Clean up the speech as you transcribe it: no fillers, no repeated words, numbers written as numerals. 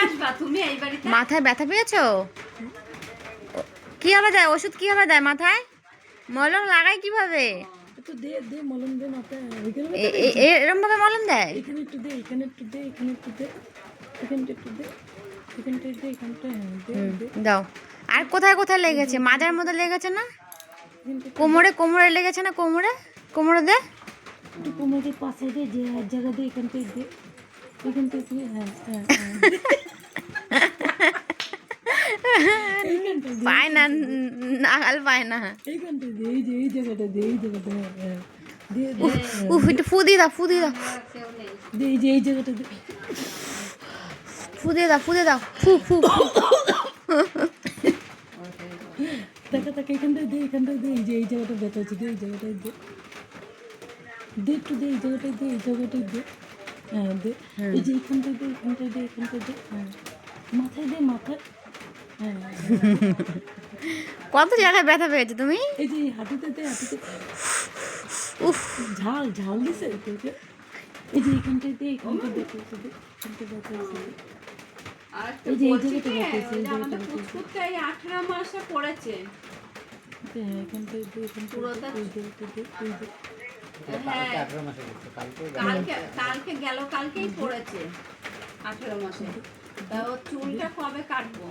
আসবা তুমি এই বাড়িতে? মাথায় ব্যথা পেয়েছো? কিভাবে দেয় ওষুধ, কিভাবে দেয় মাথায়? মলম লাগায় কিভাবে? একটু দে দে মলম দে মাথায়। ওইখানে এরম ভাবে মলম দেয়? এখানে একটু দে, এখানে একটু দে, এখানে একটু দে, এখানটা একটু দে, এখানটা দে, এখানটা দে দে। দাও। আর কোথায় কোথায় লেগেছে? মাজার মধ্যে লেগেছে না? এখানটা কোমরে, কোমরে লেগেছে না? কোমরে, কোমরে দে। একটু কোমরের পাশে দে, যে এক জায়গা দে, এখানটায় দে, এখানটায় দে, হ্যাঁ হ্যাঁ হ্যাঁ। এইখানটায় দে, পায় না, নাগাল পায় না। এইখানটায় দে, এই যে এই জায়গাটা দে, এই জায়গাটা হ্যাঁ দে দে, উফ, একটু ফু দিয়ে দাও, ফু দিয়ে দাও, কেউ নেই। দে এই যে এই জায়গাটা দে। ফু দিয়ে দাও, ফু দিয়ে দাও, ফু ফু ফু। টাকা টাকা এখানটায় দে, এখানটায় দে, এই যে এই জায়গাটা ব্যথা হচ্ছে, দে এই জায়গাটায় দে, দে একটু দে, এই জায়গাটায় দে, এই জায়গাটায় দে, হ্যাঁ দে, এই যে এখানটায় দে, এখানটায় দে, এখানটায় দে, হ্যাঁ মাথায় দে, মাথায়, হ্যাঁ কত জায়গায় ব্যথা পেয়েছো তুমি? এই যে হাঁটুতে দে, হাঁটুতে। উফ, ঝাল ঝাল দিছে তোকে। এই যে এখানটায় দে, এখানটায় ব্যথা হচ্ছে, দে এখানটায় ব্যথা হচ্ছে, দে। আর তো এই যে এই বলছি জায়গাটা কি, ব্যথা হচ্ছে, ওই এই যে জায়গাটা আমাদের ব্যথা হচ্ছে, পুচকুটা এই 18 মাসে পড়েছে। দে, হ্যাঁ এখানটায় দে, এখানটায় পুরোটা দে, এই জায়গাটা দে, এই যে হ্যাঁ, কালকে গেল কালকেই পড়েছে 18 মাসে। তা ওর চুলটা কবে কাটবো?